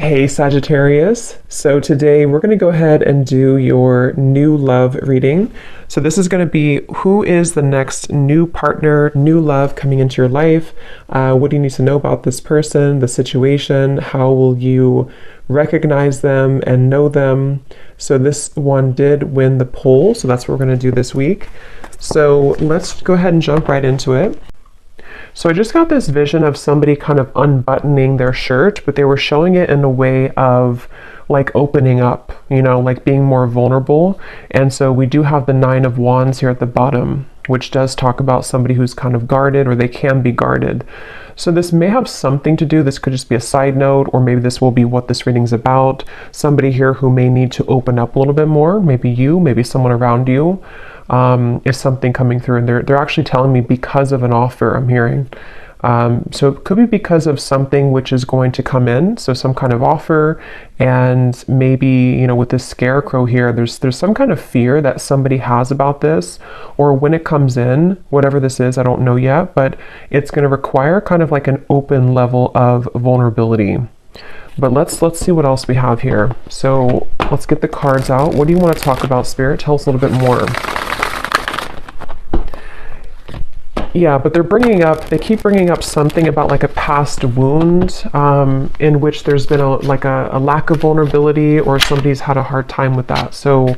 Hey Sagittarius, so today we're going to go ahead and do your new love reading. So this is going to be who is the next new partner, new love coming into your life. What do you need to know about this person, the situation? How will you recognize them and know them? So this one did win the poll, so that's what we're going to do this week. So let's go ahead and jump right into it. So I just got this vision of somebody kind of unbuttoning their shirt, but they were showing it in a way of like opening up, you know, like being more vulnerable. And so we do have the 9 of Wands here at the bottom, which does talk about somebody who's kind of guarded, or they can be guarded. So this may have something to do, this could just be a side note, or maybe this will be what this reading's about. Somebody here who may need to open up a little bit more, maybe you, maybe someone around you. Is something coming through, and they're actually telling me because of an offer I'm hearing. So it could be because of something which is going to come in, so some kind of offer, and maybe, you know, with this scarecrow here, there's some kind of fear that somebody has about this, or when it comes in, whatever this is, I don't know yet, but it's going to require kind of like an open level of vulnerability. But let's see what else we have here. So let's get the cards out. What do you want to talk about, Spirit? Tell us a little bit more. Yeah, but they keep bringing up something about like a past wound in which there's been a lack of vulnerability, or somebody's had a hard time with that. So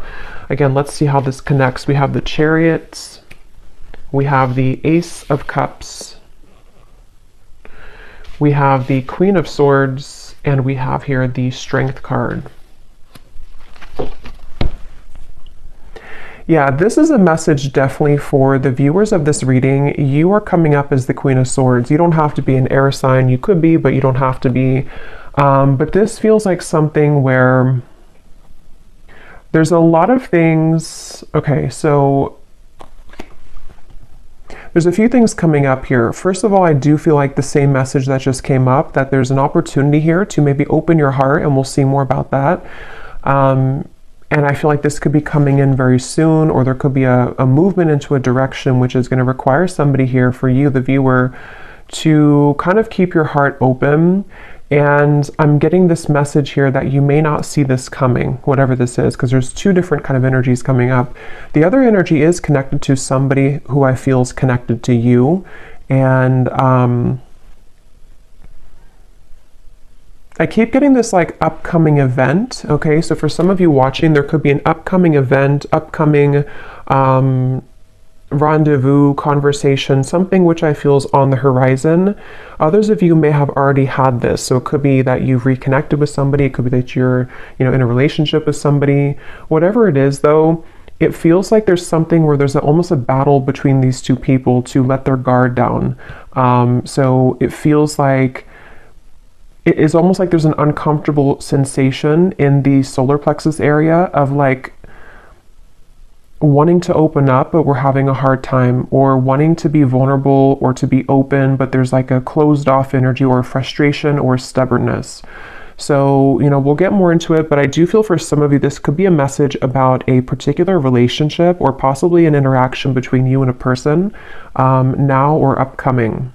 again, let's see how this connects. We have the Chariot, we have the Ace of Cups, we have the Queen of Swords, and we have here the Strength card. Yeah, this is a message definitely for the viewers of this reading. You are coming up as the Queen of Swords. You don't have to be an air sign. You could be, but you don't have to be. But this feels like something where there's a lot of things. Okay, so there's a few things coming up here. First of all, I do feel like the same message that just came up, that there's an opportunity here to maybe open your heart, and we'll see more about that. And I feel like this could be coming in very soon, or there could be a movement into a direction which is going to require somebody here, for you, the viewer, to kind of keep your heart open. And I'm getting this message here that you may not see this coming, whatever this is, because there's 2 different kind of energies coming up. The other energy is connected to somebody who I feel is connected to you. And I keep getting this like upcoming event. Okay, so for some of you watching, there could be an upcoming event, upcoming rendezvous, conversation, something which I feel is on the horizon. Others of you may have already had this. So it could be that you've reconnected with somebody. It could be that you're, you know, in a relationship with somebody. Whatever it is though, it feels like there's something where there's almost a battle between these 2 people to let their guard down. So it feels like it is almost like there's an uncomfortable sensation in the solar plexus area of like wanting to open up, but we're having a hard time, or wanting to be vulnerable or to be open, but there's like a closed off energy, or frustration, or stubbornness. So, you know, we'll get more into it, but I do feel for some of you, this could be a message about a particular relationship, or possibly an interaction between you and a person, now or upcoming.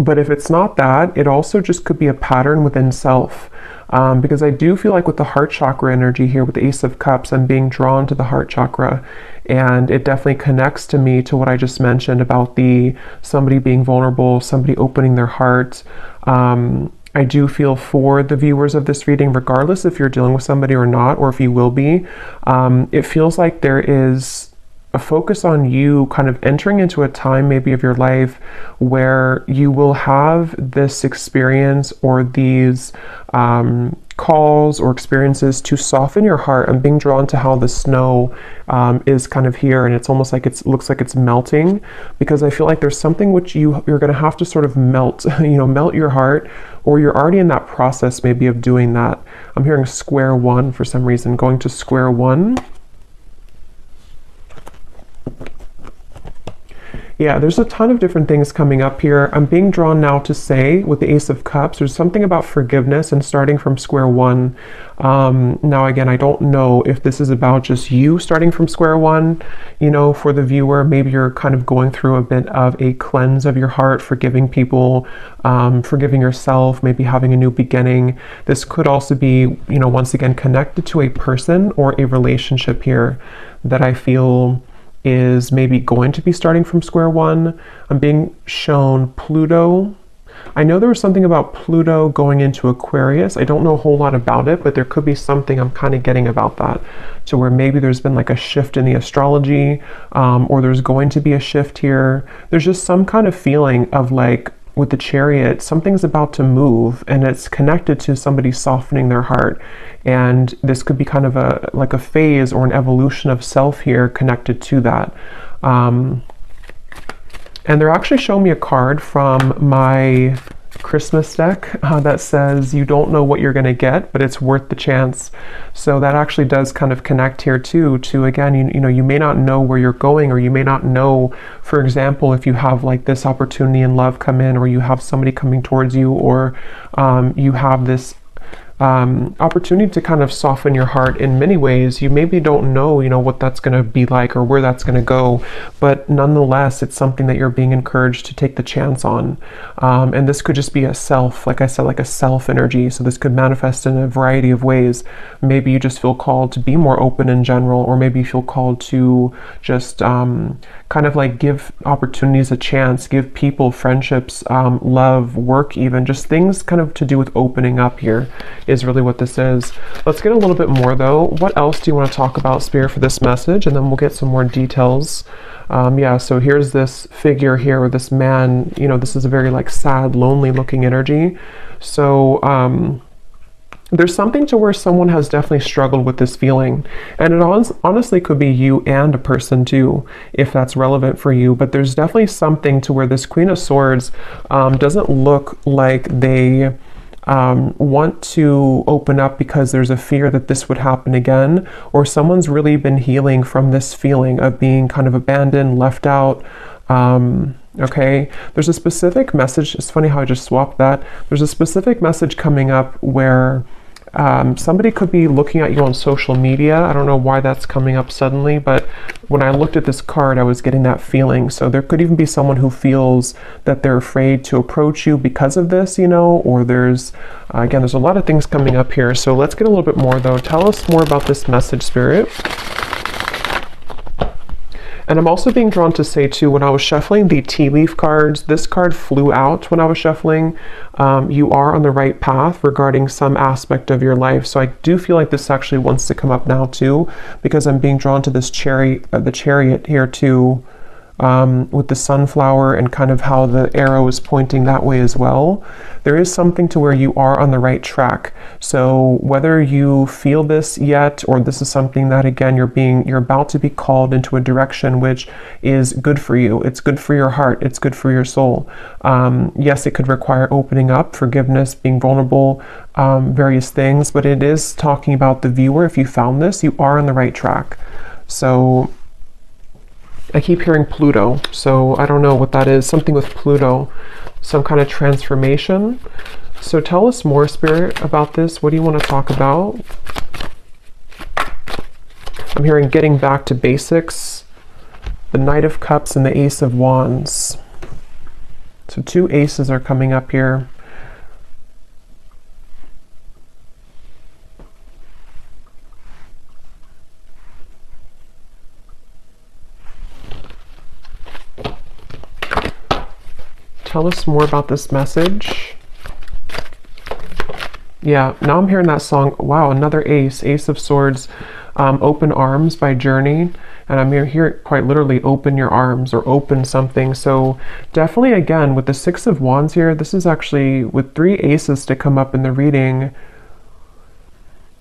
But if it's not that, it also just could be a pattern within self. Because I do feel like with the heart chakra energy here, with the Ace of Cups, I'm being drawn to the heart chakra. And it definitely connects to me to what I just mentioned about somebody being vulnerable, somebody opening their heart. I do feel for the viewers of this reading, regardless if you're dealing with somebody or not, or if you will be, it feels like there is a focus on you kind of entering into a time maybe of your life where you will have this experience, or these calls or experiences to soften your heart. I'm being drawn to how the snow is kind of here, and it's almost like looks like it's melting, because I feel like there's something which you're going to have to sort of melt, you know, melt your heart, or you're already in that process maybe of doing that. I'm hearing square one for some reason, going to square one. Yeah, there's a ton of different things coming up here. I'm being drawn now to say with the Ace of Cups, there's something about forgiveness and starting from square one. Now, again, I don't know if this is about just you starting from square one, you know, for the viewer. Maybe you're kind of going through a bit of a cleanse of your heart, forgiving people, forgiving yourself, maybe having a new beginning. This could also be, you know, once again, connected to a person or a relationship here that I feel is maybe going to be starting from square one. I'm being shown Pluto. I know there was something about Pluto going into Aquarius. I don't know a whole lot about it, but there could be something I'm kind of getting about that. So where maybe there's been like a shift in the astrology, or there's going to be a shift here. There's just some kind of feeling of like, with the Chariot, something's about to move, and it's connected to somebody softening their heart. And this could be kind of like a phase or an evolution of self here connected to that. And they're actually showing me a card from my Christmas deck that says you don't know what you're going to get, but it's worth the chance. So that actually does kind of connect here too, to again, you know, you may not know where you're going, or you may not know, for example, if you have like this opportunity in love come in, or you have somebody coming towards you, or you have this opportunity to kind of soften your heart in many ways. You maybe don't know, you know, what that's going to be like or where that's going to go, but nonetheless, it's something that you're being encouraged to take the chance on. And this could just be a self, like I said, like a self energy. So this could manifest in a variety of ways. Maybe you just feel called to be more open in general, or maybe you feel called to just kind of like give opportunities a chance, give people friendships, love, work, even just things kind of to do with opening up here is really what this is. Let's get a little bit more though. What else do you want to talk about, Spirit, for this message? And then we'll get some more details. Yeah, so here's this figure here with this man, you know, this is a very like sad, lonely looking energy. So there's something to where someone has definitely struggled with this feeling. And it honestly could be you and a person too, if that's relevant for you. But there's definitely something to where this Queen of Swords doesn't look like they want to open up because there's a fear that this would happen again, or someone's really been healing from this feeling of being kind of abandoned, left out. Okay, there's a specific message. It's funny how I just swapped that. There's a specific message coming up where somebody could be looking at you on social media. I don't know why that's coming up suddenly, but when I looked at this card, I was getting that feeling. So there could even be someone who feels that they're afraid to approach you because of this, you know, or there's, again, there's a lot of things coming up here. So let's get a little bit more though. Tell us more about this message, Spirit. And I'm also being drawn to say too, when I was shuffling the tea leaf cards, this card flew out when I was shuffling. You are on the right path regarding some aspect of your life. So I do feel like this actually wants to come up now too, because I'm being drawn to this the chariot here too, with the sunflower and kind of how the arrow is pointing that way as well. There is something to where you are on the right track. So whether you feel this yet, or this is something that again you're about to be called into a direction which is good for you. It's good for your heart. It's good for your soul. Yes, it could require opening up, forgiveness, being vulnerable, various things, but it is talking about the viewer. If you found this, you are on the right track. So I keep hearing Pluto, so I don't know what that is. Something with Pluto, some kind of transformation. So tell us more, Spirit, about this. What do you want to talk about? I'm hearing getting back to basics, the Knight of Cups and the Ace of Wands. So two aces are coming up here. Tell us more about this message. Yeah, now I'm hearing that song. Wow, another ace, Ace of Swords, Open Arms by Journey. And I'm here quite literally open your arms or open something. So definitely, again, with the Six of Wands here, this is actually with three aces to come up in the reading.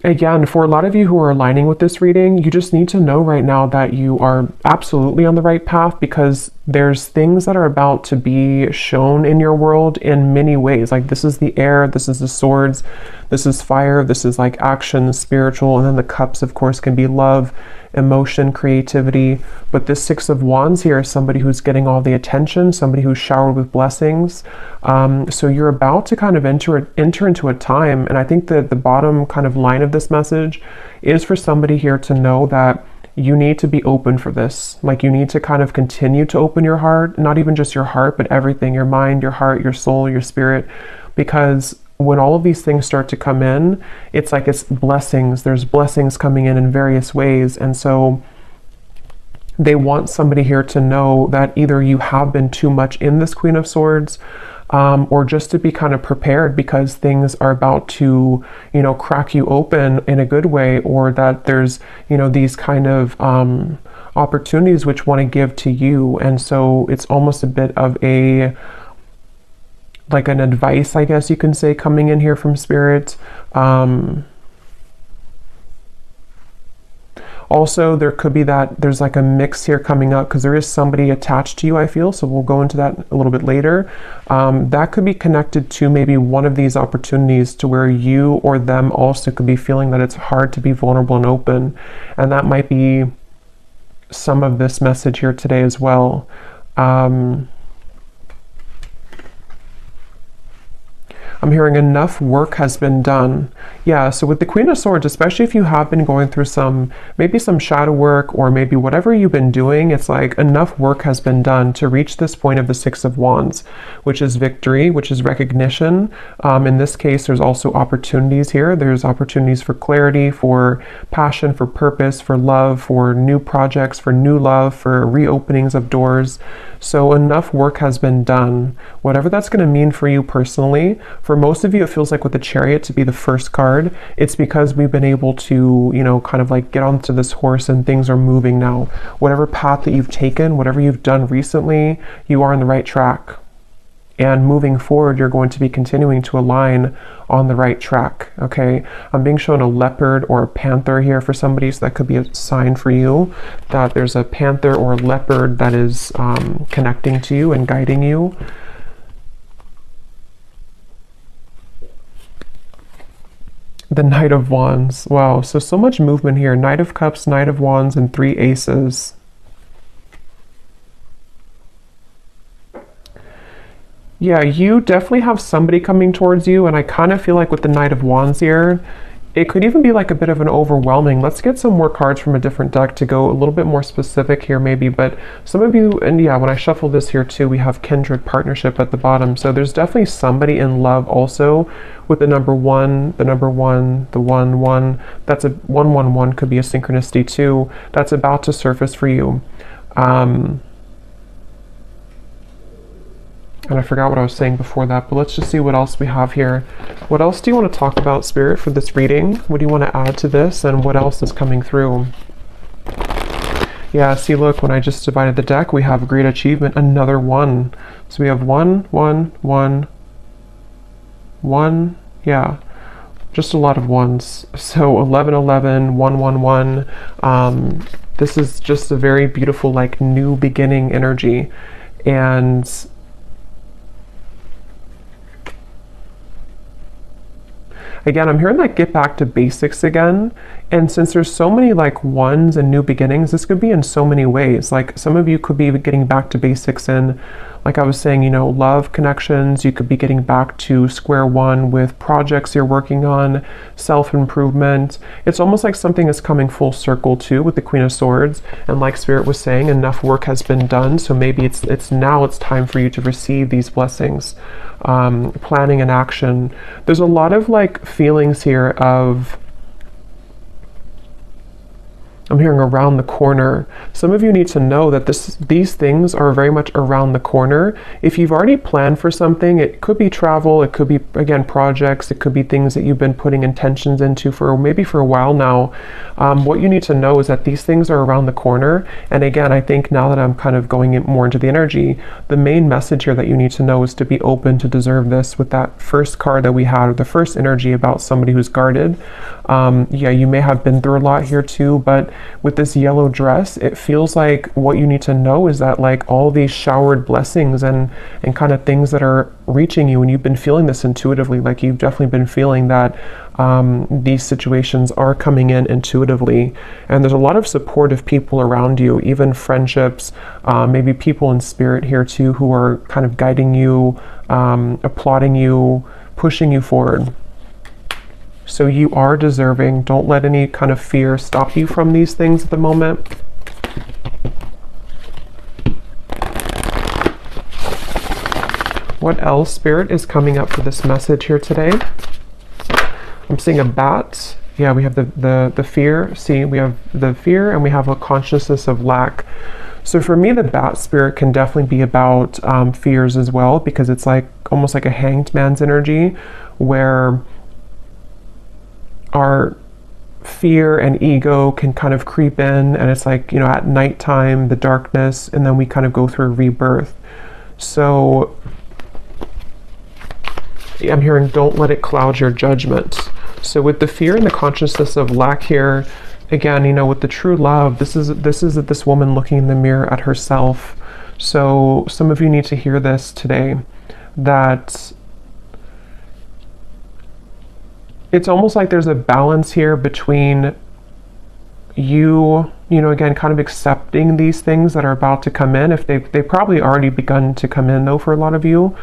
Again, for a lot of you who are aligning with this reading, you just need to know right now that you are absolutely on the right path, because There's things that are about to be shown in your world in many ways. Like this is the air, this is the swords, this is fire, this is like action, spiritual, and then the cups, of course, can be love, emotion, creativity. But this Six of Wands here is somebody who's getting all the attention, somebody who's showered with blessings. So you're about to kind of enter into a time, and I think that the bottom kind of line of this message is for somebody here to know that you need to be open for this. Like you need to kind of continue to open your heart, not even just your heart, but everything, your mind, your heart, your soul, your spirit, because when all of these things start to come in, it's like it's blessings. There's blessings coming in various ways. And so they want somebody here to know that either you have been too much in this Queen of Swords, or just to be kind of prepared because things are about to, you know, crack you open in a good way, or that there's, you know, these kind of opportunities which want to give to you. And so it's almost a bit of a, like an advice, I guess you can say, coming in here from Spirit. Also, there could be that there's like a mix here coming up because there is somebody attached to you, I feel. So we'll go into that a little bit later. That could be connected to maybe one of these opportunities to where you or them also could be feeling that it's hard to be vulnerable and open. And that might be some of this message here today as well. I'm hearing enough work has been done. Yeah, so with the Queen of Swords, especially if you have been going through maybe some shadow work, or maybe whatever you've been doing, it's like enough work has been done to reach this point of the Six of Wands, which is victory, which is recognition. In this case, there's also opportunities here. There's opportunities for clarity, for passion, for purpose, for love, for new projects, for new love, for reopenings of doors. So enough work has been done. Whatever that's going to mean for you personally. For most of you, it feels like with the Chariot to be the first card, it's because we've been able to, you know, kind of like get onto this horse and things are moving now. Whatever path that you've taken, whatever you've done recently, you are on the right track. And moving forward, you're going to be continuing to align on the right track, okay? I'm being shown a leopard or a panther here for somebody, so that could be a sign for you that there's a panther or a leopard that is connecting to you and guiding you. The Knight of Wands. Wow, so much movement here. Knight of Cups, Knight of Wands, and 3 aces. Yeah, you definitely have somebody coming towards you, and I kind of feel like with the Knight of Wands here, it could even be like a bit of an overwhelming. Let's get some more cards from a different deck to go a little bit more specific here maybe, but some of you, and yeah, when I shuffle this here too, we have kindred partnership at the bottom. So there's definitely somebody in love also with the number 1, the 1, that's a 111 could be a synchronicity too. That's about to surface for you. And I forgot what I was saying before that, but let's just see what else we have here. What else do you want to talk about, Spirit, for this reading? What do you want to add to this, and what else is coming through? Yeah, see, look, when I just divided the deck, we have great achievement, another 1. So we have 1, 1, 1, 1, yeah, just a lot of 1s. So 11, 11, 1, 1, 1. This is just a very beautiful, like, new beginning energy. And again, I'm hearing like get back to basics again. And since there's so many like 1s and new beginnings, this could be in so many ways. Like some of you could be getting back to basics in, like I was saying, you know, love connections. You could be getting back to square one with projects you're working on, self-improvement. It's almost like something is coming full circle too with the Queen of Swords. And like Spirit was saying, enough work has been done. So maybe it's now it's time for you to receive these blessings. Planning and action. There's a lot of like feelings here of, I'm hearing around the corner. Some of you need to know that these things are very much around the corner. If you've already planned for something, it could be travel, it could be, again, projects, it could be things that you've been putting intentions into for maybe for a while now. What you need to know is that these things are around the corner. And again, I think now that I'm kind of going more into the energy, the main message here that you need to know is to be open to deserve this with that first card that we had, or the first energy about somebody who's guarded. Yeah, you may have been through a lot here too, but with this yellow dress, it feels like what you need to know is that like all these showered blessings and kind of things that are reaching you, and you've been feeling this intuitively, like you've definitely been feeling that these situations are coming in intuitively, and there's a lot of supportive people around you, even friendships, maybe people in spirit here too who are kind of guiding you, applauding you, pushing you forward. So you are deserving. Don't let any kind of fear stop you from these things at the moment. What else, Spirit, is coming up for this message here today? I'm seeing a bat. Yeah, we have the fear. See, we have the fear and we have a consciousness of lack. So for me, the bat spirit can definitely be about fears as well, because it's like almost like a hanged man's energy where our fear and ego can kind of creep in, and it's like, you know, at nighttime, the darkness, and then we kind of go through rebirth. So I'm hearing don't let it cloud your judgment. So with the fear and the consciousness of lack here, again, you know, with the true love, this is this woman looking in the mirror at herself. So some of you need to hear this today, that it's almost like there's a balance here between you know, again, kind of accepting these things that are about to come in. If they've probably already begun to come in though for a lot of you.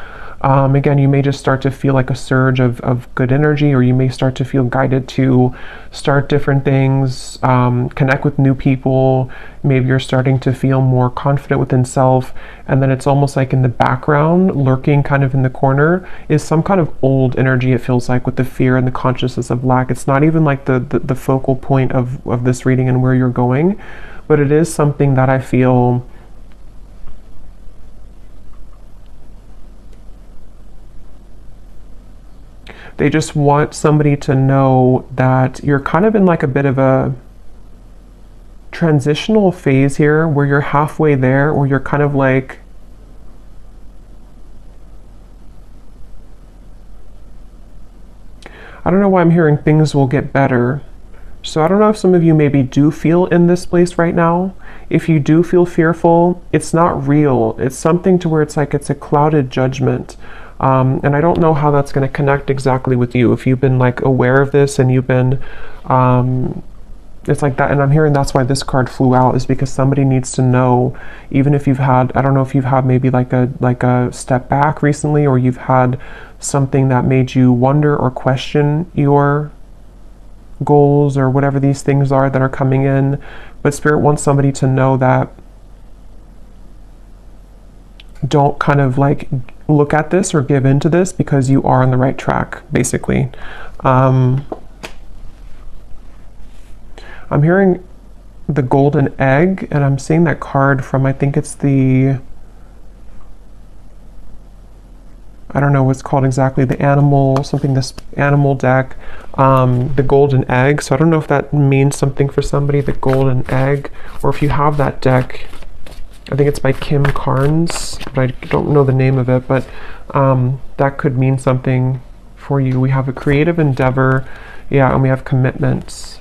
Again, you may just start to feel like a surge of good energy, or you may start to feel guided to start different things, connect with new people. Maybe you're starting to feel more confident within self, and then it's almost like in the background, lurking kind of in the corner, is some kind of old energy, it feels like, with the fear and the consciousness of lack. It's not even like the focal point of this reading and where you're going, but it is something that I feel they just want somebody to know that you're kind of in like a bit of a transitional phase here, where you're halfway there, or you're kind of like, I don't know why I'm hearing things will get better. So I don't know if some of you maybe do feel in this place right now. If you do feel fearful, it's not real. It's something to where it's like it's a clouded judgment. And I don't know how that's going to connect exactly with you. If you've been like aware of this and you've been, it's like that. And I'm hearing that's why this card flew out, is because somebody needs to know, even if you've had, I don't know if you've had maybe like a step back recently, or you've had something that made you wonder or question your goals or whatever these things are that are coming in. But Spirit wants somebody to know that don't kind of like look at this or give into this, because you are on the right track, basically. I'm hearing the golden egg, and I'm seeing that card from, I think it's the, I don't know what's called exactly, the animal, something, this animal deck, the golden egg. So I don't know if that means something for somebody, the golden egg, or if you have that deck. I think it's by Kim Carnes, but I don't know the name of it, but that could mean something for you. We have a creative endeavor, yeah, and we have commitments.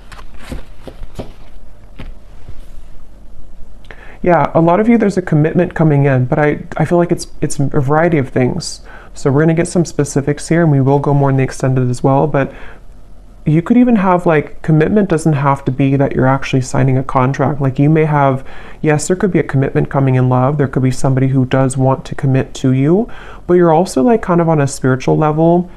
Yeah, a lot of you, there's a commitment coming in, but I feel like it's a variety of things. So we're gonna get some specifics here, and we will go more in the extended as well, but you could even have like, commitment doesn't have to be that you're actually signing a contract. Like you may have, yes, there could be a commitment coming in love. There could be somebody who does want to commit to you, but you're also like kind of on a spiritual level,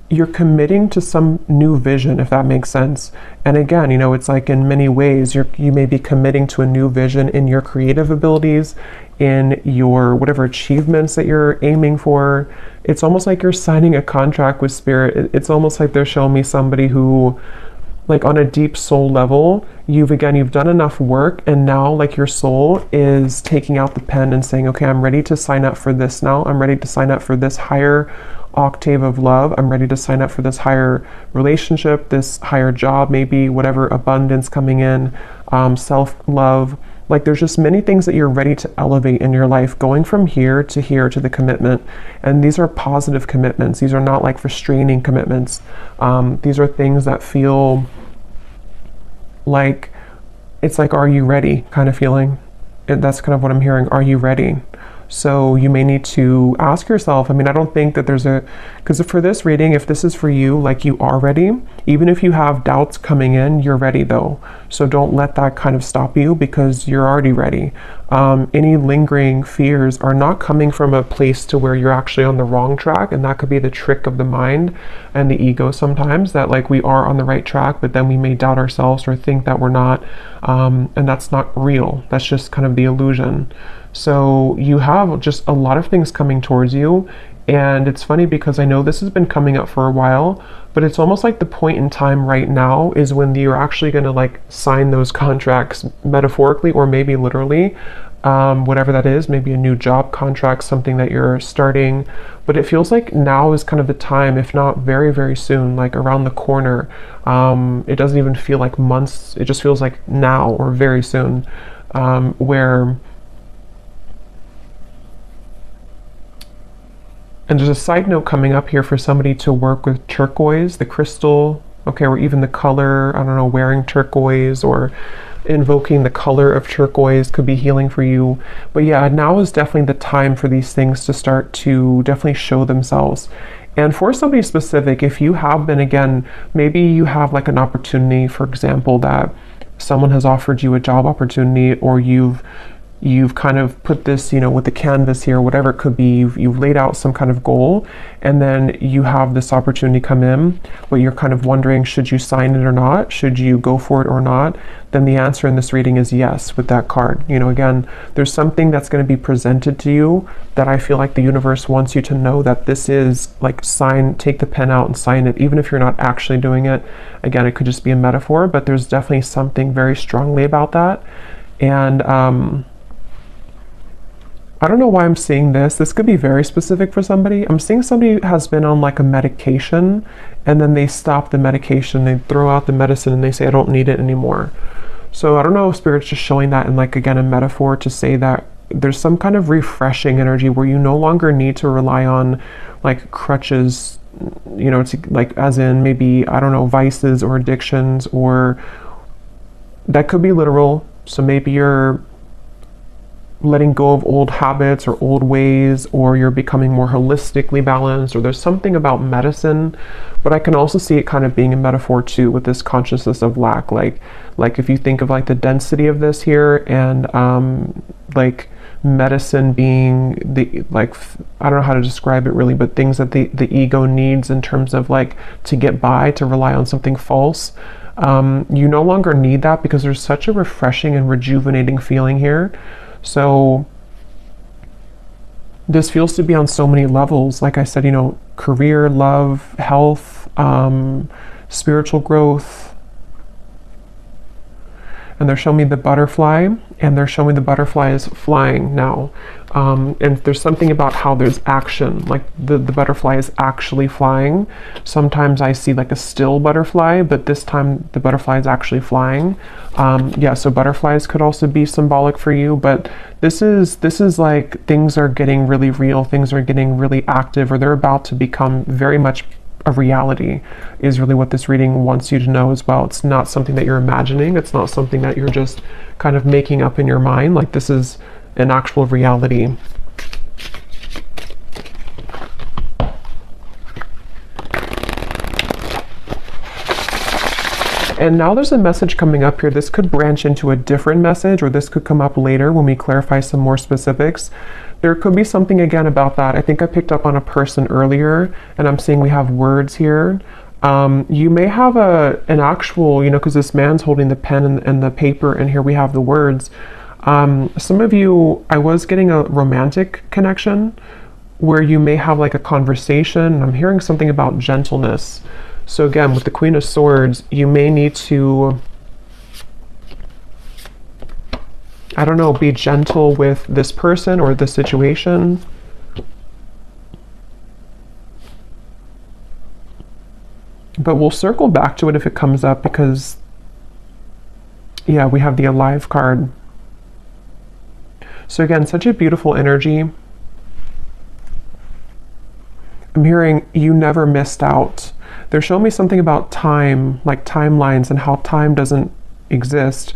you're committing to some new vision, if that makes sense. And again, you know, it's like in many ways, you may be committing to a new vision in your creative abilities, in your whatever achievements that you're aiming for. It's almost like you're signing a contract with Spirit. It's almost like they're showing me somebody who, like on a deep soul level, you've done enough work, and now like your soul is taking out the pen and saying, okay, I'm ready to sign up for this now. I'm ready to sign up for this higher octave of love. I'm ready to sign up for this higher relationship, this higher job, maybe whatever, abundance coming in, self-love. Like there's just many things that you're ready to elevate in your life, going from here to the commitment. And these are positive commitments. These are not like restraining commitments. These are things that feel like, it's like, are you ready kind of feeling. That's kind of what I'm hearing. Are you ready? So you may need to ask yourself, I mean, I don't think that there's because for this reading, if this is for you, like, you are ready. Even if you have doubts coming in, you're ready though. So don't let that kind of stop you, because you're already ready. Any lingering fears are not coming from a place to where you're actually on the wrong track. And that could be the trick of the mind and the ego sometimes, that like we are on the right track, but then we may doubt ourselves or think that we're not. And that's not real. That's just kind of the illusion. So you have just a lot of things coming towards you. And it's funny because I know this has been coming up for a while, but it's almost like the point in time right now is when you're actually going to like sign those contracts, metaphorically or maybe literally, whatever that is, maybe a new job contract, something that you're starting. But it feels like now is kind of the time, if not very, very soon, like around the corner. It doesn't even feel like months. It just feels like now or very soon, where... And there's a side note coming up here for somebody to work with turquoise, the crystal, okay, or even the color, I don't know, wearing turquoise or invoking the color of turquoise could be healing for you. But yeah, now is definitely the time for these things to start to definitely show themselves. And for somebody specific, if you have been, again, maybe you have like an opportunity, for example, that someone has offered you a job opportunity, or you've kind of put this, you know, with the canvas here, whatever it could be, you've laid out some kind of goal, and then you have this opportunity come in, but you're kind of wondering, should you sign it or not? Should you go for it or not? Then the answer in this reading is yes with that card. You know, again, there's something that's going to be presented to you that I feel like the universe wants you to know that this is like, take the pen out and sign it, even if you're not actually doing it. Again, it could just be a metaphor, but there's definitely something very strongly about that. And, I don't know why I'm seeing this. This could be very specific for somebody. I'm seeing somebody has been on like a medication, and then they stop the medication, they throw out the medicine, and they say, I don't need it anymore. So I don't know if Spirit's just showing that in like, again, a metaphor to say that there's some kind of refreshing energy where you no longer need to rely on like crutches, you know, to, like, as in maybe, I don't know, vices or addictions, or that could be literal. So maybe you're letting go of old habits or old ways, or you're becoming more holistically balanced, or there's something about medicine. But I can also see it kind of being a metaphor too, with this consciousness of lack. Like if you think of like the density of this here, and like medicine being the, like, I don't know how to describe it really, but things that the ego needs in terms of like to get by, to rely on something false. You no longer need that, because there's such a refreshing and rejuvenating feeling here. So this feels to be on so many levels. Like I said, you know, career, love, health, spiritual growth. And they're showing me the butterfly, and they're showing me the butterfly is flying now. And there's something about how there's action, like the butterfly is actually flying. Sometimes I see like a still butterfly, but this time the butterfly is actually flying. Yeah, so butterflies could also be symbolic for you, but this is like things are getting really real, things are getting really active, or they're about to become very much a reality, is really what this reading wants you to know as well. It's not something that you're imagining. It's not something that you're just kind of making up in your mind. Like, this is an actual reality. And now there's a message coming up here. This could branch into a different message, or this could come up later when we clarify some more specifics. There could be something again about that. I think I picked up on a person earlier, and I'm seeing we have words here. You may have an actual, you know, because this man's holding the pen and the paper, and here we have the words. Some of you, I was getting a romantic connection where you may have like a conversation. I'm hearing something about gentleness. So again, with the Queen of Swords, you may need to, I don't know, be gentle with this person or this situation. But we'll circle back to it if it comes up, because, yeah, we have the Alive card. So again, such a beautiful energy. I'm hearing you never missed out. They're showing me something about time, like timelines, and how time doesn't exist.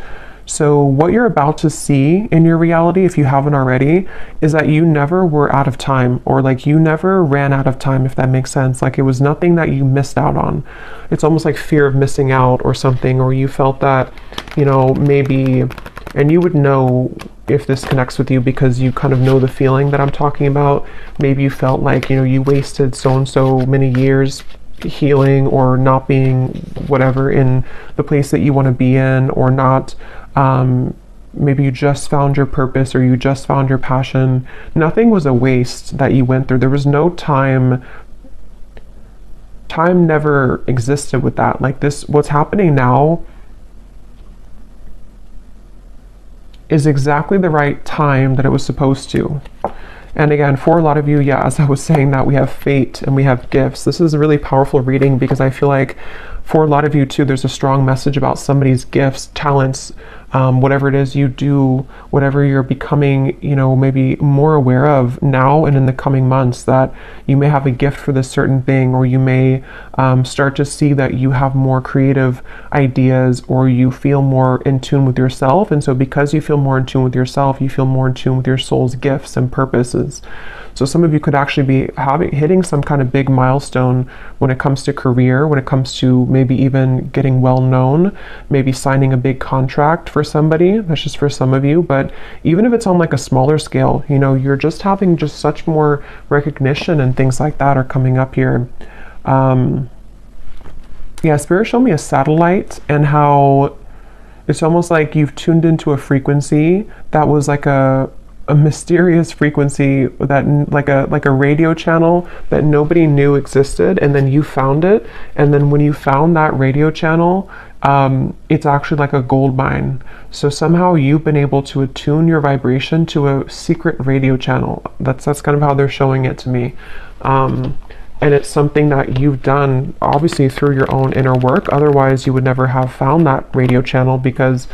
So what you're about to see in your reality, if you haven't already, is that you never were out of time, or like you never ran out of time, if that makes sense. Like it was nothing that you missed out on. It's almost like fear of missing out or something, or you felt that, you know, maybe, and you would know if this connects with you because you kind of know the feeling that I'm talking about. Maybe you felt like, you know, you wasted so and so many years healing or not being whatever in the place that you want to be in, or not. Maybe you just found your purpose, or you just found your passion. Nothing was a waste that you went through. There was no time. Time never existed with that. Like this, what's happening now is exactly the right time that it was supposed to. And again, for a lot of you, yeah, as I was saying, that we have fate and we have gifts. This is a really powerful reading because I feel like for a lot of you too, there's a strong message about somebody's gifts, talents, whatever it is you do, whatever you're becoming, you know, maybe more aware of now and in the coming months, that you may have a gift for this certain thing, or you may start to see that you have more creative ideas, or you feel more in tune with yourself. And so because you feel more in tune with yourself, you feel more in tune with your soul's gifts and purposes. So some of you could actually be hitting some kind of big milestone when it comes to career, when it comes to maybe even getting well known, maybe signing a big contract for somebody. That's just for some of you. But even if it's on like a smaller scale, you know, you're just having just such more recognition and things like that are coming up here. Yeah, Spirit showed me a satellite and how it's almost like you've tuned into a frequency that was like a mysterious frequency, that like a radio channel that nobody knew existed, and then you found it. And then when you found that radio channel, it's actually like a gold mine. So somehow you've been able to attune your vibration to a secret radio channel. That's kind of how they're showing it to me. And it's something that you've done obviously through your own inner work. Otherwise you would never have found that radio channel, because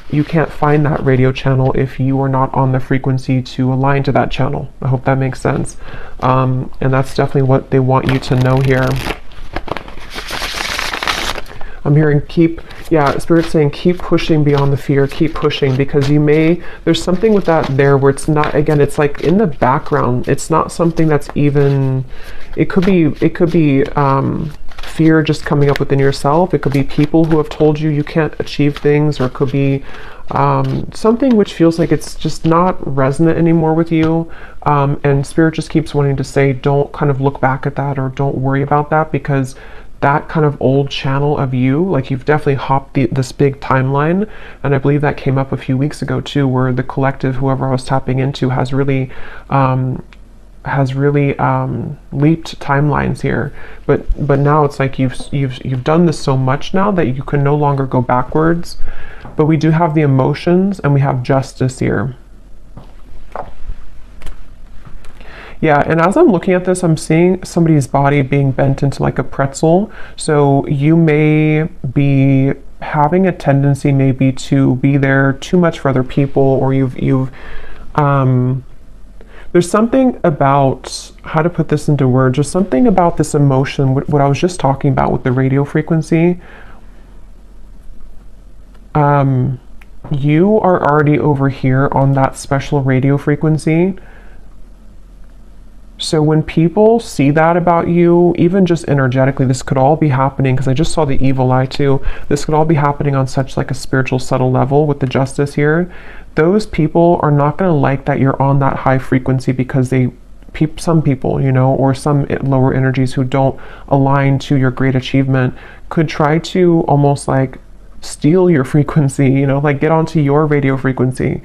you can't find that radio channel if you are not on the frequency to align to that channel. I hope that makes sense. And that's definitely what they want you to know here. I'm hearing Spirit saying keep pushing beyond the fear, keep pushing, because there's something with that there where it's not, again, it's like in the background. It's not something that's even, it could be fear just coming up within yourself. It could be people who have told you you can't achieve things, or it could be something which feels like it's just not resonant anymore with you. And Spirit just keeps wanting to say, don't kind of look back at that, or don't worry about that, because that kind of old channel of you, like you've definitely hopped this big timeline. And I believe that came up a few weeks ago too, where the collective, whoever I was tapping into, has really leaped timelines here. But now it's like you've done this so much now that you can no longer go backwards. But we do have the emotions, and we have justice here. Yeah, and as I'm looking at this, I'm seeing somebody's body being bent into like a pretzel. So you may be having a tendency maybe to be there too much for other people, or there's something about, how to put this into words, there's something about this emotion, what I was just talking about with the radio frequency. You are already over here on that special radio frequency. So when people see that about you, even just energetically, this could all be happening, because I just saw the evil eye too. This could all be happening on such like a spiritual subtle level with the justice here. Those people are not going to like that you're on that high frequency, because some people, you know, or some lower energies who don't align to your great achievement could try to almost like steal your frequency, you know, like get onto your radio frequency.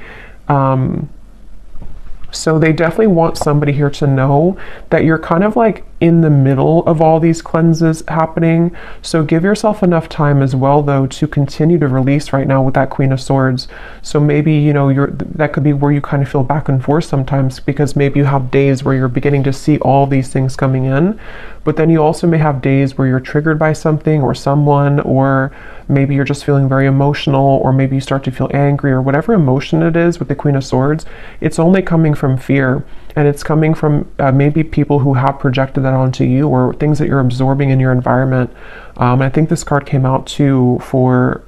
So they definitely want somebody here to know that you're kind of like in the middle of all these cleanses happening. So give yourself enough time as well, though, to continue to release right now with that Queen of Swords. So maybe, you know, that could be where you kind of feel back and forth sometimes, because maybe you have days where you're beginning to see all these things coming in, but then you also may have days where you're triggered by something or someone, or maybe you're just feeling very emotional, or maybe you start to feel angry, or whatever emotion it is with the Queen of Swords. It's only coming from fear, and it's coming from maybe people who have projected that onto you, or things that you're absorbing in your environment. I think this card came out too for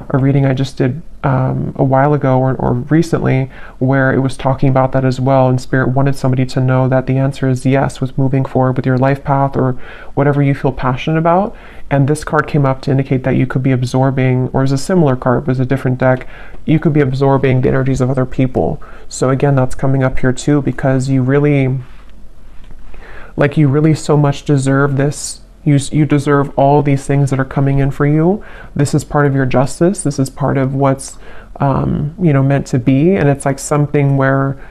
a reading I just did a while ago or recently, where it was talking about that as well, and Spirit wanted somebody to know that the answer is yes with moving forward with your life path or whatever you feel passionate about. And this card came up to indicate that you could be absorbing, or is a similar card, but it's a different deck, you could be absorbing the energies of other people. So again, that's coming up here too, because you really so much deserve this. You deserve all these things that are coming in for you. This is part of your justice. This is part of what's, meant to be. And it's like something where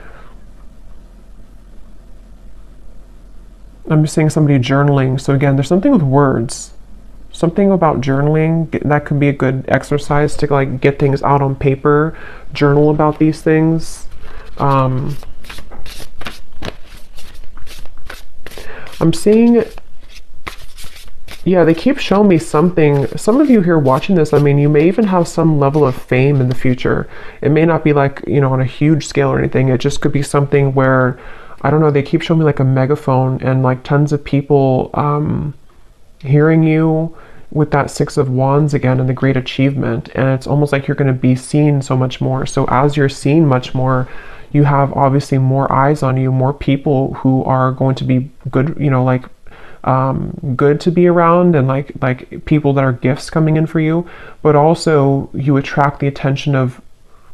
I'm just seeing somebody journaling. So again, there's something with words, something about journaling that could be a good exercise to like get things out on paper, journal about these things. I'm seeing, yeah, they keep showing me something. Some of you here watching this, I mean, you may even have some level of fame in the future. It may not be like, on a huge scale or anything. It just could be something where, I don't know, they keep showing me like a megaphone and like tons of people hearing you with that Six of Wands again and the great achievement. And it's almost like you're going to be seen so much more. So as you're seen much more, you have obviously more eyes on you, more people who are going to be good, good to be around, and like people that are gifts coming in for you. But also you attract the attention of,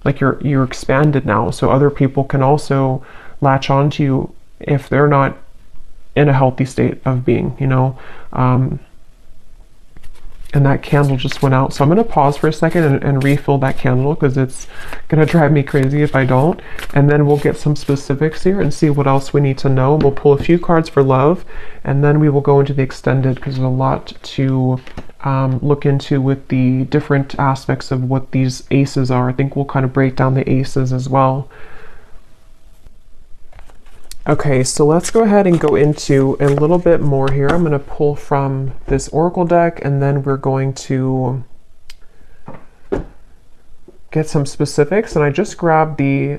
like, you're expanded now, so other people can also latch on to you if they're not in a healthy state of being, and that candle just went out. So I'm going to pause for a second and refill that candle, because it's going to drive me crazy if I don't. And then we'll get some specifics here and see what else we need to know. We'll pull a few cards for love, and then we will go into the extended, because there's a lot to look into with the different aspects of what these aces are. I think we'll kind of break down the aces as well. Okay, so let's go ahead and go into a little bit more here. I'm going to pull from this oracle deck, and then we're going to get some specifics. And I just grabbed the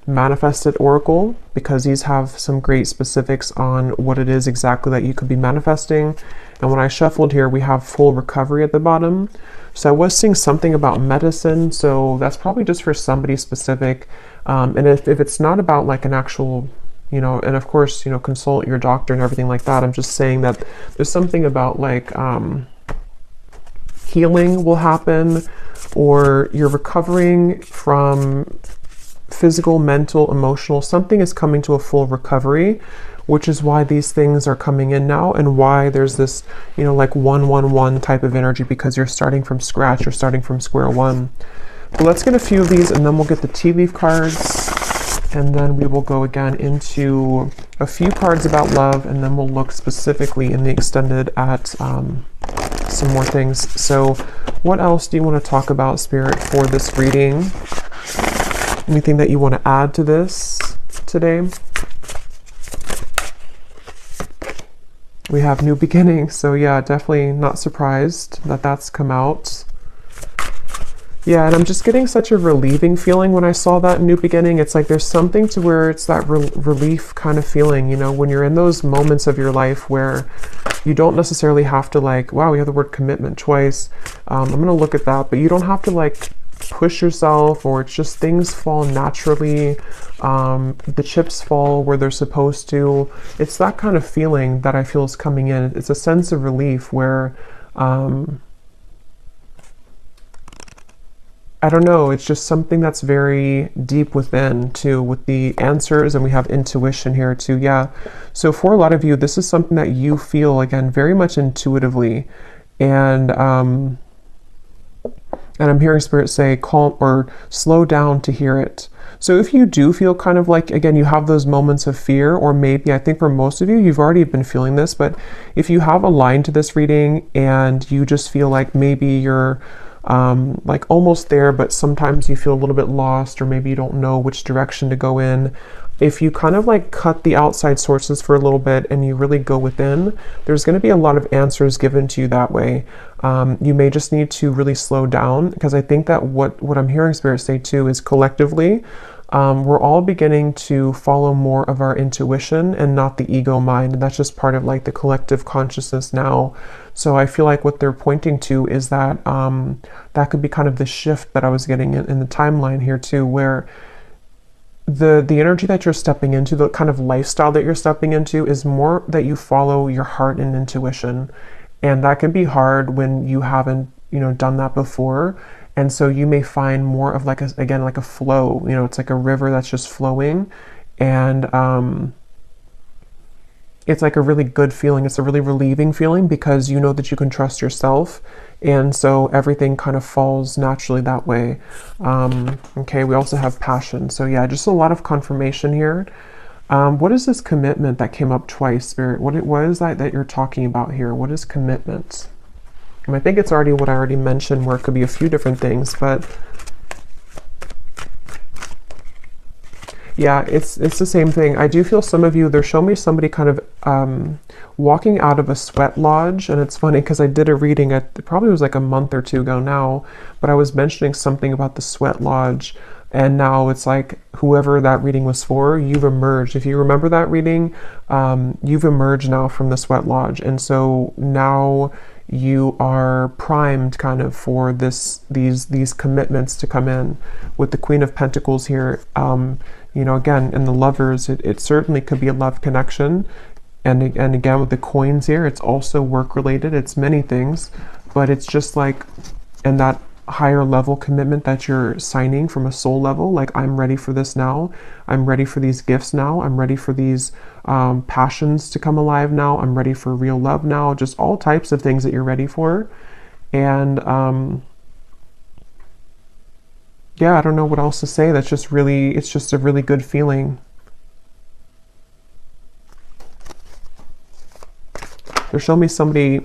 manifested oracle, because these have some great specifics on what it is exactly that you could be manifesting. And when I shuffled here, we have full recovery at the bottom. So I was seeing something about medicine, so that's probably just for somebody specific. And if it's not about like an actual, and of course, consult your doctor and everything like that. I'm just saying that there's something about like healing will happen, or you're recovering from physical, mental, emotional. Something is coming to a full recovery, which is why these things are coming in now, and why there's this, like 111 type of energy, because you're starting from scratch, you're starting from square one. But let's get a few of these, and then we'll get the tea leaf cards, and then we will go again into a few cards about love, and then we'll look specifically in the extended at some more things. So what else do you want to talk about, Spirit, for this reading? Anything that you want to add to this today? We have new beginnings, so yeah, definitely not surprised that that's come out. Yeah, and I'm just getting such a relieving feeling when I saw that new beginning. It's like there's something to where it's that relief kind of feeling, when you're in those moments of your life where you don't necessarily have to like, wow, we have the word commitment twice. I'm going to look at that, but you don't have to like push yourself, or it's just things fall naturally. The chips fall where they're supposed to. It's that kind of feeling that I feel is coming in. It's a sense of relief where, I don't know, it's just something that's very deep within too, with the answers, and we have intuition here too. Yeah. So for a lot of you, this is something that you feel, again, very much intuitively. And I'm hearing Spirit say calm or slow down to hear it. So if you do feel kind of like, again, you have those moments of fear, or maybe, I think for most of you, you've already been feeling this, but if you have a line to this reading and you just feel like maybe you're like almost there, but sometimes you feel a little bit lost, or maybe you don't know which direction to go in. If you kind of like cut the outside sources for a little bit and you really go within, there's going to be a lot of answers given to you that way. You may just need to really slow down, because I think that what I'm hearing Spirit say too is collectively, we're all beginning to follow more of our intuition and not the ego mind. And that's just part of like the collective consciousness now. So I feel like what they're pointing to is that that could be kind of the shift that I was getting in the timeline here too, where the energy that you're stepping into, the kind of lifestyle that you're stepping into, is more that you follow your heart and intuition. And that can be hard when you haven't, done that before. And so you may find more of like like a flow, it's like a river that's just flowing. And it's like a really good feeling. It's a really relieving feeling because you know that you can trust yourself. And so everything kind of falls naturally that way. Okay, we also have passion. So yeah, just a lot of confirmation here. What is this commitment that came up twice, Spirit? What is that you're talking about here? What is commitment? And I think it's already what I already mentioned, where it could be a few different things, but yeah, it's the same thing. I do feel some of you, they're showing me somebody kind of walking out of a sweat lodge. And it's funny because I did a reading, it probably was like a month or two ago now, but I was mentioning something about the sweat lodge. And now it's like whoever that reading was for, you've emerged. If you remember that reading, you've emerged now from the sweat lodge. And so now you are primed kind of for these commitments to come in with the Queen of Pentacles here. Again, in the lovers, it certainly could be a love connection. And again, with the coins here, it's also work related. It's many things, but it's just like in that higher level commitment that you're signing from a soul level, like I'm ready for this now. I'm ready for these gifts now. I'm ready for these passions to come alive now. I'm ready for real love now. Just all types of things that you're ready for. And yeah, I don't know what else to say. That's just really, it's just a really good feeling. They're showing me somebody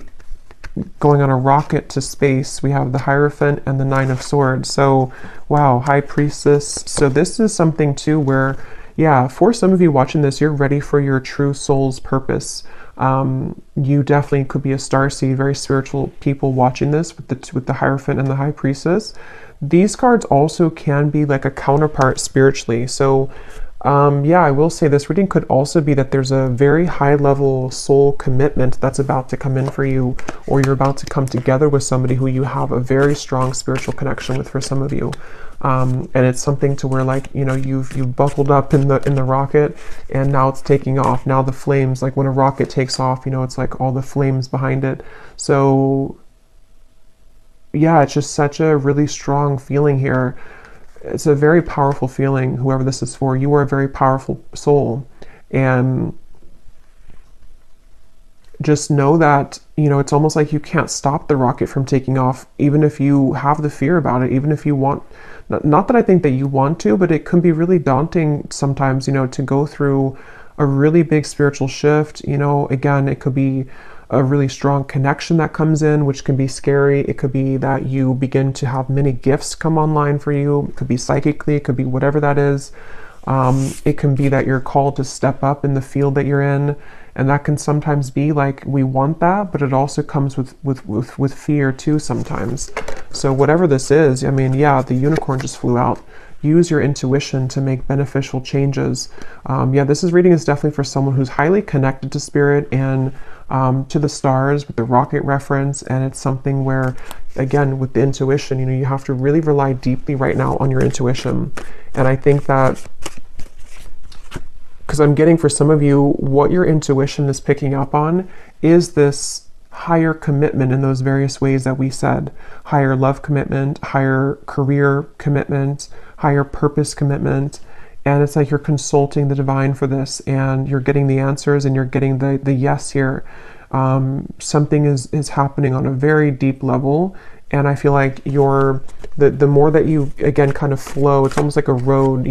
going on a rocket to space. We have the Hierophant and the Nine of Swords. So, wow, High Priestess. So this is something too where, yeah, for some of you watching this, you're ready for your true soul's purpose. You definitely could be a starseed, very spiritual people watching this with the Hierophant and the High Priestess. These cards also can be like a counterpart spiritually. So yeah, I will say this reading could also be that there's a very high level soul commitment that's about to come in for you, or you're about to come together with somebody who you have a very strong spiritual connection with for some of you. And it's something to where like, you've buckled up in the rocket and now it's taking off. Now the flames, like when a rocket takes off, it's like all the flames behind it. So yeah, it's just such a really strong feeling here. It's a very powerful feeling, whoever this is for. You are a very powerful soul. And just know that, it's almost like you can't stop the rocket from taking off, even if you have the fear about it, even if you want, not that I think that you want to, but it can be really daunting sometimes, to go through a really big spiritual shift. Again, it could be a really strong connection that comes in, which can be scary. It could be that you begin to have many gifts come online for you. It could be psychically, it could be whatever that is. It can be that you're called to step up in the field that you're in. And that can sometimes be like, we want that, but it also comes with fear too sometimes. So whatever this is, I mean, yeah, the unicorn just flew out. Use your intuition to make beneficial changes. Yeah, this reading is definitely for someone who's highly connected to spirit and to the stars with the rocket reference. And it's something where, again, with the intuition, you have to really rely deeply right now on your intuition. And I think that, because I'm getting for some of you, what your intuition is picking up on is this higher commitment in those various ways that we said. Higher love commitment, higher career commitment, higher purpose commitment. And it's like you're consulting the divine for this, and you're getting the answers, and you're getting the yes here. Something is happening on a very deep level. And I feel like the more that you, again, kind of flow, it's almost like a road,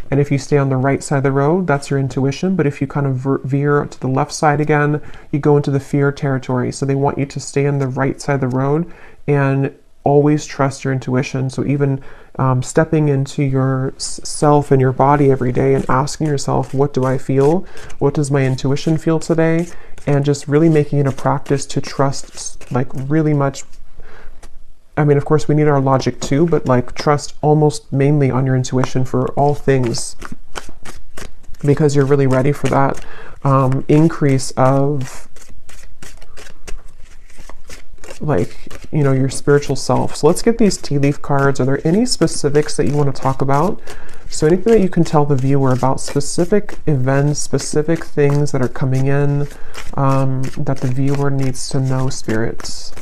and if you stay on the right side of the road, that's your intuition. But if you kind of veer to the left side again, you go into the fear territory. So they want you to stay on the right side of the road and always trust your intuition. So even stepping into your self and your body every day and asking yourself, what do I feel? What does my intuition feel today? And just really making it a practice to trust, like really much I mean, of course, we need our logic too, but like trust almost mainly on your intuition for all things, because you're really ready for that increase of like, you know, your spiritual self. So let's get these tea leaf cards. Are there any specifics that you want to talk about? So anything that you can tell the viewer about specific events, specific things that are coming in that the viewer needs to know, spirits.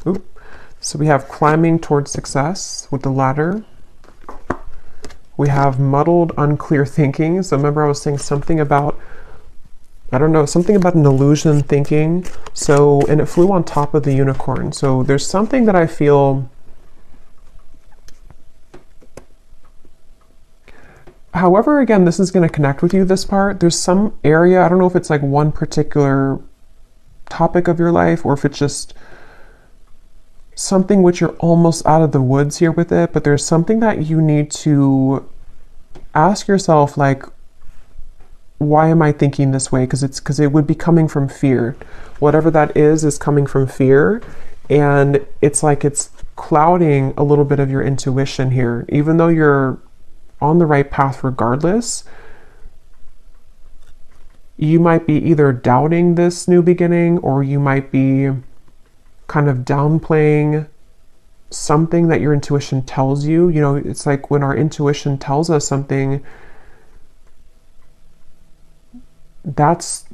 Oop. So we have climbing towards success with the ladder. We have muddled, unclear thinking. So remember I was saying something about, I don't know, something about an illusion thinking. So, and it flew on top of the unicorn. So there's something that I feel, however, again, this is going to connect with you, this part. There's some area, I don't know if it's like one particular topic of your life or if it's just something which you're almost out of the woods here with it, but there's something that you need to ask yourself, like, why am I thinking this way? Because it would be coming from fear. Whatever that is coming from fear. And it's like it's clouding a little bit of your intuition here. Even though you're on the right path regardless, you might be either doubting this new beginning, or you might be kind of downplaying something that your intuition tells you. You know, it's like when our intuition tells us something, that's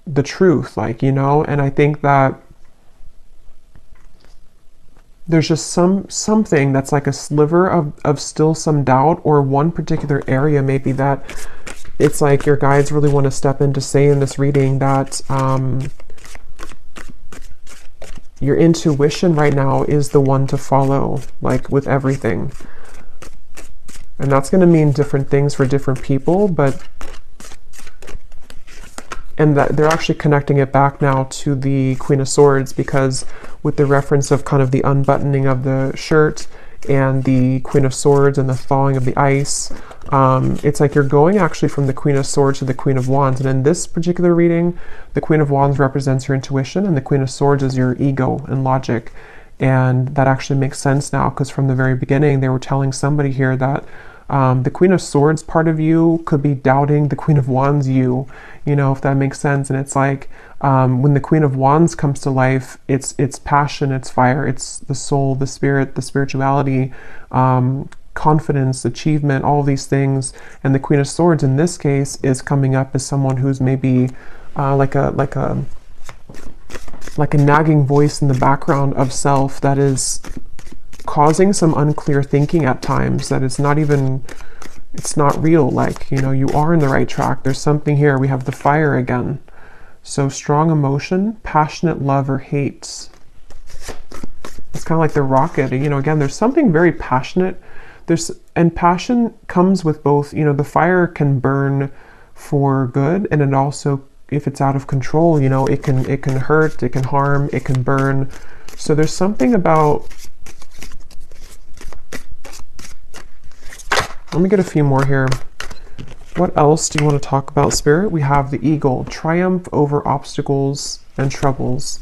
the truth, like, you know. And I think that there's just something that's like a sliver of still some doubt, or one particular area maybe that it's like your guides really want to step in to say in this reading that your intuition right now is the one to follow, like with everything. And that's going to mean different things for different people, but and that they're actually connecting it back now to the Queen of Swords, because with the reference of kind of the unbuttoning of the shirt and the Queen of Swords and the thawing of the ice, it's like you're going actually from the Queen of Swords to the Queen of Wands. And in this particular reading, the Queen of Wands represents your intuition and the Queen of Swords is your ego and logic. And that actually makes sense now, because from the very beginning they were telling somebody here that the Queen of Swords part of you could be doubting the Queen of Wands you know, if that makes sense. And it's like when the Queen of Wands comes to life, it's passion, it's fire, it's the soul, the spirit, the spirituality, confidence, achievement, all of these things. And the Queen of Swords in this case is coming up as someone who's maybe like a nagging voice in the background of self that is causing some unclear thinking at times, that it's not even, it's not real. Like, you know, you are in the right track. There's something here. We have the fire again. So strong emotion, passionate love or hate. It's kind of like the rocket, you know, again, there's something very passionate. And passion comes with both, you know, the fire can burn for good, and it also, if it's out of control, you know, it can hurt, it can harm, it can burn. So there's something about, let me get a few more here. What else do you want to talk about, Spirit? We have the eagle, triumph over obstacles and troubles.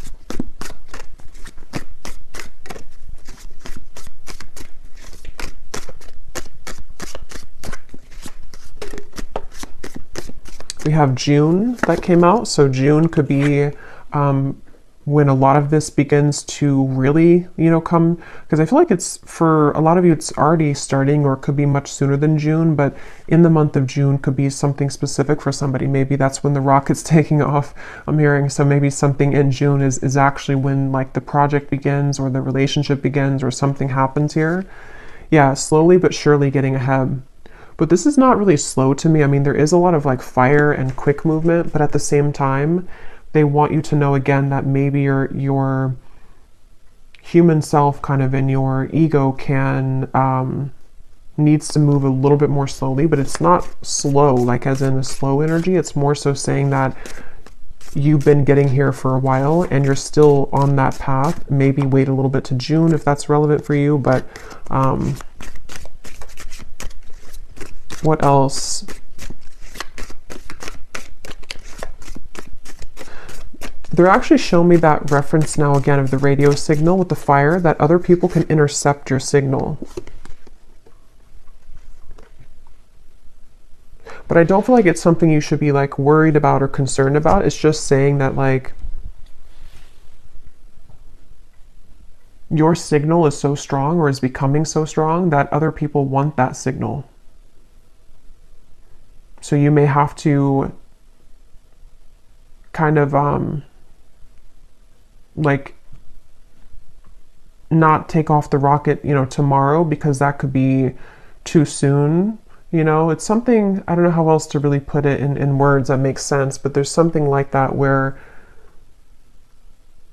We have June that came out. So June could be when a lot of this begins to really, you know, come, because I feel like it's, for a lot of you, it's already starting, or it could be much sooner than June, but in the month of June could be something specific for somebody. Maybe that's when the rocket's taking off, I'm hearing. So maybe something in June is actually when like the project begins, or the relationship begins, or something happens here. Yeah, slowly but surely getting ahead. But this is not really slow to me. I mean, there is a lot of like fire and quick movement, but at the same time, they want you to know again that maybe your human self kind of in your ego can needs to move a little bit more slowly, but it's not slow, like as in a slow energy. It's more so saying that you've been getting here for a while and you're still on that path. Maybe wait a little bit to June if that's relevant for you, but what else? They're actually showing me that reference now again of the radio signal with the fire, that other people can intercept your signal. But I don't feel like it's something you should be like worried about or concerned about. It's just saying that like your signal is so strong or is becoming so strong that other people want that signal. So you may have to kind of like not take off the rocket, you know, tomorrow, because that could be too soon. You know, it's something, I don't know how else to really put it in words that makes sense, but there's something like that where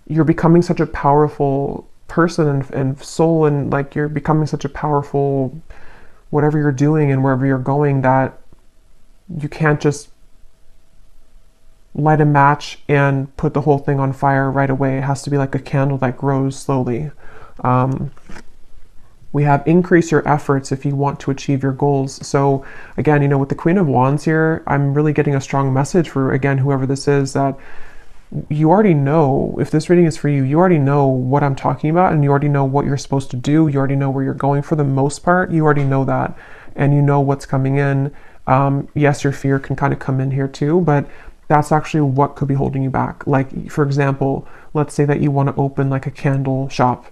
you're becoming such a powerful person and soul, and like you're becoming such a powerful whatever you're doing and wherever you're going, that you can't just light a match and put the whole thing on fire right away. It has to be like a candle that grows slowly. We have increase your efforts if you want to achieve your goals. So again, you know, with the Queen of Wands here, I'm really getting a strong message for, again, whoever this is, that you already know, if this reading is for you, you already know what I'm talking about, and you already know what you're supposed to do. You already know where you're going for the most part. You already know that, and you know what's coming in. Yes, your fear can kind of come in here too, but that's actually what could be holding you back. Like, for example, let's say that you want to open like a candle shop.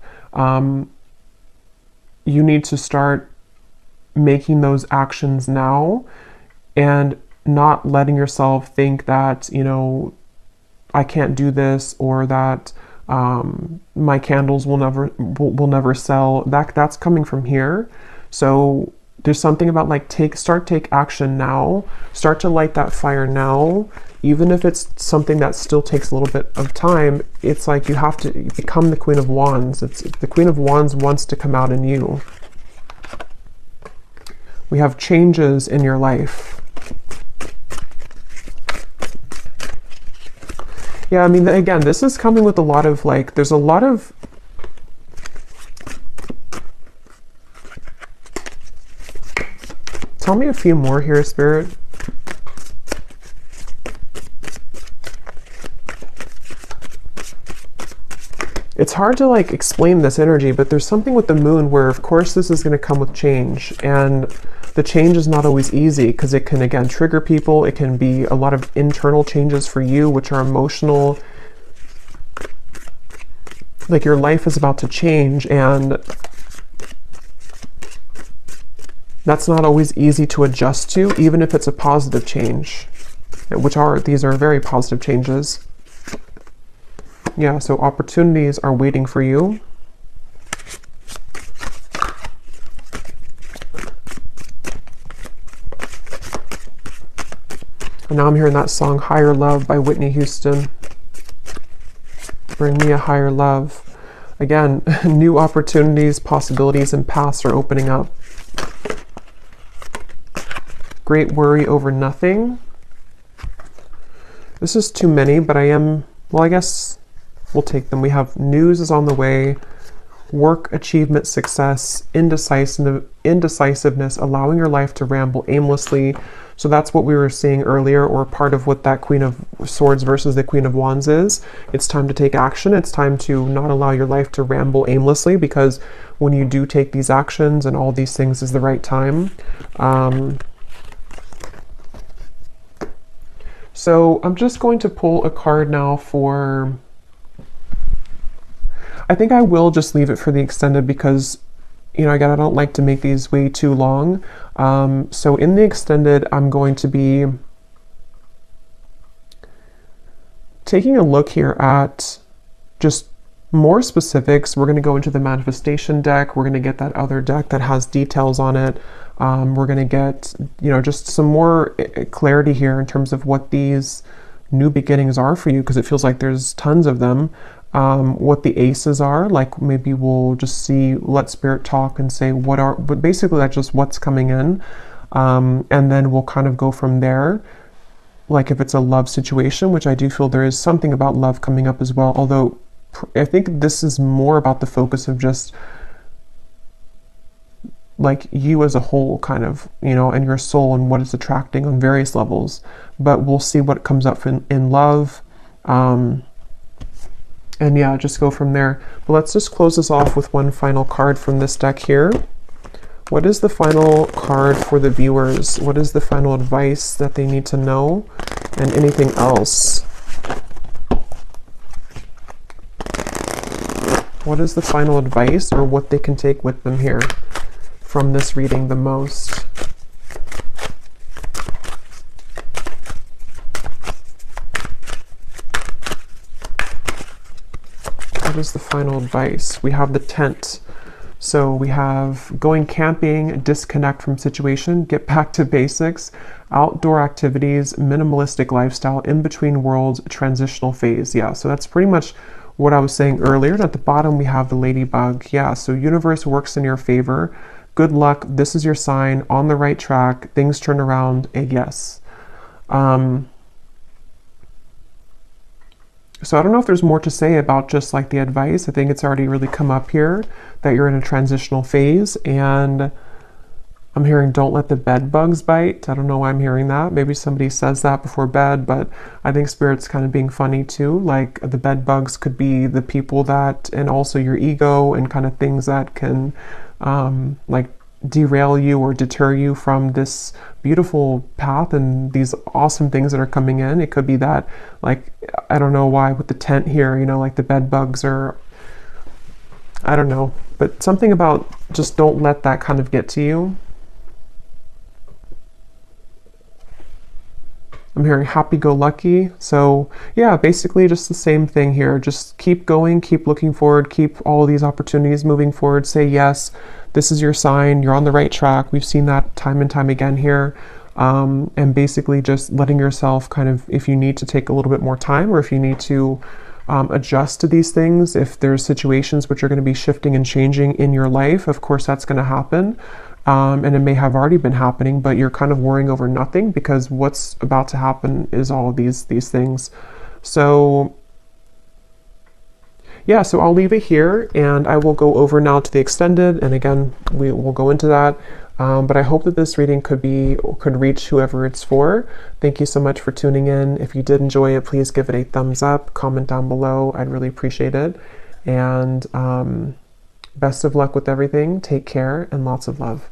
You need to start making those actions now and not letting yourself think that, you know, I can't do this, or that my candles will never sell. That's coming from here. So there's something about like take action now. Start to light that fire now, even if it's something that still takes a little bit of time. It's like you have to become the Queen of Wands. It's the Queen of Wands wants to come out in you. We have changes in your life. Yeah, I mean, again, this is coming with a lot of like, there's a lot of tell me a few more here, Spirit. It's hard to like explain this energy, but there's something with the moon where of course this is going to come with change, and the change is not always easy because it can again trigger people. It can be a lot of internal changes for you, which are emotional. Like your life is about to change, and that's not always easy to adjust to, even if it's a positive change, these are very positive changes. Yeah, so opportunities are waiting for you. And now I'm hearing that song, Higher Love by Whitney Houston. Bring me a higher love. Again, new opportunities, possibilities, and paths are opening up. Great worry over nothing. This is too many, but well, I guess we'll take them. We have news is on the way, work, achievement, success, indecisiveness, allowing your life to ramble aimlessly. So that's what we were seeing earlier, or part of what that Queen of Swords versus the Queen of Wands is. It's time to take action. It's time to not allow your life to ramble aimlessly, because when you do take these actions and all these things is the right time. So I'm just going to pull a card now for, I think I will just leave it for the extended because, you know, again, I don't like to make these way too long. So in the extended, I'm going to be taking a look here at just more specifics. We're going to go into the manifestation deck. We're going to get that other deck that has details on it. We're going to get, you know, just some more clarity here in terms of what these new beginnings are for you, because it feels like there's tons of them. What the aces are, like maybe we'll just see, let Spirit talk and say but basically that's just what's coming in. And then we'll kind of go from there. Like if it's a love situation, which I do feel there is something about love coming up as well. Although I think this is more about the focus of just like you as a whole, kind of, you know, and your soul and what it's attracting on various levels. But we'll see what comes up in love. And yeah, just go from there. But let's just close this off with one final card from this deck here. What is the final card for the viewers? What is the final advice that they need to know? And anything else? What is the final advice or what they can take with them here from this reading the most? What is the final advice? We have the tent. So we have going camping, disconnect from situation, get back to basics, outdoor activities, minimalistic lifestyle, in between worlds, transitional phase. Yeah, so that's pretty much what I was saying earlier. And at the bottom, we have the ladybug. Yeah, so universe works in your favor. Good luck. This is your sign, on the right track. Things turn around. A yes. So I don't know if there's more to say about just like the advice. I think it's already really come up here that you're in a transitional phase, and I'm hearing don't let the bed bugs bite. I don't know why I'm hearing that. Maybe somebody says that before bed, but I think Spirit's kind of being funny too. Like the bed bugs could be the people that, and also your ego and kind of things that can like derail you or deter you from this beautiful path and these awesome things that are coming in. It could be that, like, I don't know why with the tent here, you know, like the bed bugs, or I don't know, but something about just don't let that kind of get to you. I'm hearing happy-go-lucky. So yeah, basically just the same thing here. Just keep going, keep looking forward, keep all of these opportunities moving forward. Say yes, this is your sign. You're on the right track. We've seen that time and time again here. And basically just letting yourself kind of, if you need to take a little bit more time, or if you need to adjust to these things, if there's situations which are going to be shifting and changing in your life, of course that's going to happen. And it may have already been happening, but you're kind of worrying over nothing because what's about to happen is all of these things. So yeah, so I'll leave it here and I will go over now to the extended. And again, we will go into that. But I hope that this reading could reach whoever it's for. Thank you so much for tuning in. If you did enjoy it, please give it a thumbs up, comment down below. I'd really appreciate it. And best of luck with everything. Take care and lots of love.